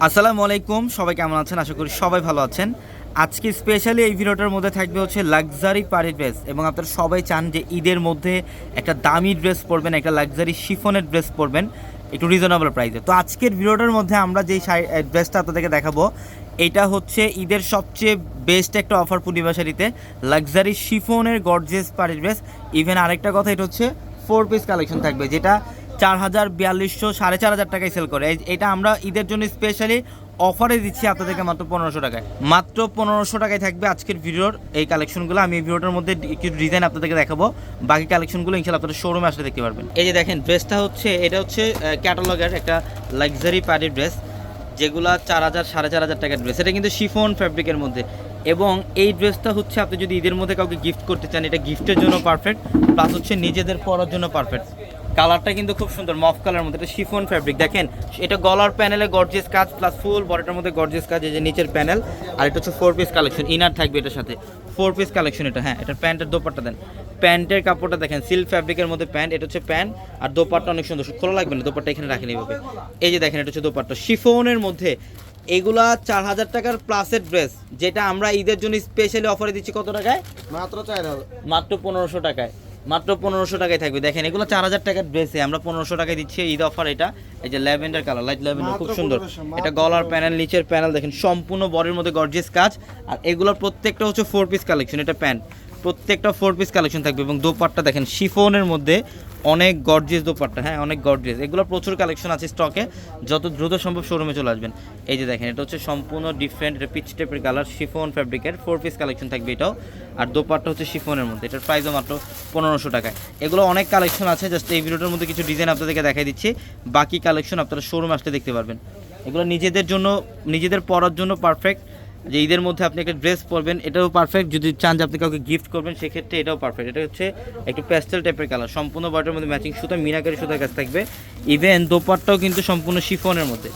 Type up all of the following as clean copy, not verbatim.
আসসালামু আলাইকুম, সবাই কেমন আছেন? আশা করি সবাই ভালো আছেন। আজকে স্পেশালি এই ভিডিওটার মধ্যে থাকবে হচ্ছে লাক্সারি পার্টি ড্রেস, এবং আপনারা সবাই চান যে ঈদের মধ্যে একটা দামি ড্রেস পরবেন, একটা লাক্সারি শিফনের ড্রেস পরবেন একটু রিজনেবল প্রাইসে। তো আজকের ভিডিওটার মধ্যে আমরা যেই ড্রেসটা আপনাদেরকে দেখাবো, এটা হচ্ছে ঈদের সবচেয়ে বেস্ট একটা অফার পূর্ণিমা শাড়িতে, লাক্সারি শিফনের গর্জিয়াস পার্টি ড্রেস। ইভেন আরেকটা কথা, এটা হচ্ছে 4 পিস কালেকশন থাকবে, যেটা 4000, 4200, 4500 টাকায় সেল করে। এটা আমরা ঈদের জন্য স্পেশালি অফারে দিচ্ছি আপনাদেরকে মাত্র 1500 টাকায়। মাত্র 1500 টাকায় থাকবে আজকের ভিডিওর এই কালেকশনগুলো। আমি এই ভিডিওটার মধ্যে কিছু ডিজাইন আপনাদেরকে দেখাবো, বাকি কালেকশনগুলো ইনশাআল্লাহ আপনাদের শোরুমে আসলে দেখতে পারবেন। এই যে দেখেন ড্রেসটা হচ্ছে, এটা হচ্ছে ক্যাটালগের একটা লাক্সারি পার্টি ড্রেস, যেগুলো 4000, 4500 টাকার ড্রেস। এটা কিন্তু শিফন ফ্যাব্রিকের মধ্যে, এবং এই ড্রেসটা হচ্ছে আপনি যদি ঈদের মধ্যে কাউকে গিফট করতে চান, এটা গিফটের জন্য পারফেক্ট, প্লাস হচ্ছে নিজেদের পরার জন্য পারফেক্ট। কালারটা কিন্তু খুব সুন্দর, মফ কালার মধ্যে, এটা শিফন ফ্যাব্রিক। দেখেন এটা গলার প্যানেলে গর্জিয়াস কাজ, প্লাস ফুল বডিটার মধ্যে গর্জিয়াস কাজ। এই যে নিচের প্যানেল, আর এটা হচ্ছে 4 পিস কালেকশন, ইনার থাকবে এটার সাথে 4 পিস কালেকশন এটা। হ্যাঁ, এটার প্যান্টের দোপাট্টা দেন, প্যান্টের কাপড়টা দেখেন সিল্ক ফ্যাব্রিকের মধ্যে প্যান্ট, এটা হচ্ছে প্যান্ট, আর দোপাট্টা অনেক সুন্দর, খোলা লাগবে না, দোপাট্টা এখানে রাখেন এইভাবে। এই যে দেখেন এটা হচ্ছে দোপাট্টা শিফনের মধ্যে। এগুলা 4000 টাকার প্লাসের ড্রেস, যেটা আমরা ঈদের জন্য স্পেশালি অফারে দিচ্ছি কত টাকায়? মাত্র 4000, মাত্র 1500 টাকায়। মাত্র 1500 টাকায় থাকবে। দেখেন এগুলো 4000 টাকার ড্রেসে আমরা 1500 টাকায় দিচ্ছি ঈদ অফার। এটা এই যে ল্যাভেন্ডার কালার, লাইট ল্যাভেন্ডার, খুব সুন্দর। এটা গলার প্যানেল, নিচের প্যানেল দেখেন সম্পূর্ণ বডির মধ্যে গর্জিয়াস কাজ, আর এগুলোর প্রত্যেকটা হচ্ছে 4 পিস কালেকশন। এটা প্যান্ট, প্রত্যেকটা 4 পিস কালেকশন থাকবে, এবং দোপাট্টা দেখেন শিফনের মধ্যে অনেক গর্জিয়াস দোপাট্টা। হ্যাঁ, অনেক গর্জিয়াস। এগুলো প্রচুর কালেকশন আছে স্টকে, যত দ্রুত সম্ভব শোরুমে চলে আসবেন। এই যে দেখেন এটা হচ্ছে সম্পূর্ণ ডিফারেন্ট, এটা পিচ টাইপের কালার, শিফন ফ্যাব্রিকের 4 পিস কালেকশন থাকবে এটাও, আর দোপাট্টা হচ্ছে শিফনের মধ্যে। এটার প্রাইসও মাত্র 1500 টাকায়। এগুলো অনেক কালেকশন আছে, জাস্ট এই ভিডিওটার মধ্যে কিছু ডিজাইন আপনাদেরকে দেখাই দিচ্ছি, বাকি কালেকশন আপনারা শোরুমে আসলে দেখতে পারবেন। এগুলো নিজেদের জন্য, নিজেদের পরার জন্য পারফেক্ট, যে ঈদের মধ্যে আপনি একটা ড্রেস পরবেন এটাও পারফেক্ট। যদি চান যে আপনি কাউকে গিফট করবেন, সেক্ষেত্রে এটাও পারফেক্ট। এটা হচ্ছে একটু প্যাস্টেল টাইপের কালার, সম্পূর্ণ বডির মধ্যে ম্যাচিং সুতা, মিনাকারি সুতার কাজ থাকবে। ইভেন দোপাট্টাও কিন্তু সম্পূর্ণ শিফনের মধ্যে,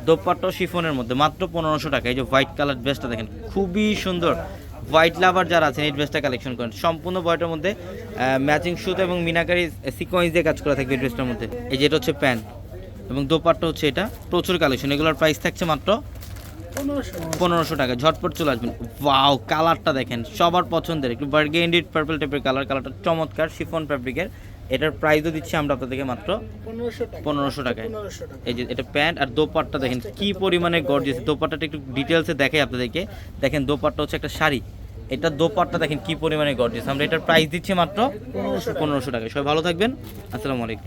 দোপাট্টাও শিফনের মধ্যে, মাত্র 1500 টাকা। এই যে হোয়াইট কালার ড্রেসটা দেখেন, খুবই সুন্দর। হোয়াইট লাভার যারা আছেন এই ড্রেসটা কালেকশন করেন, সম্পূর্ণ বডির মধ্যে ম্যাচিং সুতা এবং মিনাকারি সিকোয়েন্স দিয়ে কাজ করা থাকবে এই ড্রেসটার মধ্যে। এই যে এটা হচ্ছে প্যান্ট, এবং দোপাট্টা হচ্ছে এটা, প্রচুর কালেকশন। এগুলোর প্রাইস থাকছে মাত্র 1500 টাকা। ঝটপট চলে আসবেন। ওয়াও, কালারটা দেখেন, সবার পছন্দের একটু বার্গেন্ডি পার্পল টাইপের কালার, কালারটা চমৎকার, শিফন ফ্যাব্রিকের। এটার প্রাইসও দিচ্ছি আমরা আপনাদেরকে মাত্র 1500 টাকায়। এই যে এটা প্যান্ট, আর দোপাট্টা দেখেন কি পরিমাণে গর্জিয়াস। দোপাট্টাটা একটু ডিটেলসে দেখাই আপনাদেরকে। দেখেন দোপাট্টা হচ্ছে একটা শাড়ি, এটা দোপাট্টা দেখেন কি পরিমাণে গর্জিয়াস। আমরা এটার প্রাইস দিচ্ছি মাত্র 1500 টাকায়। সবাই ভালো থাকবেন, আসসালামু আলাইকুম।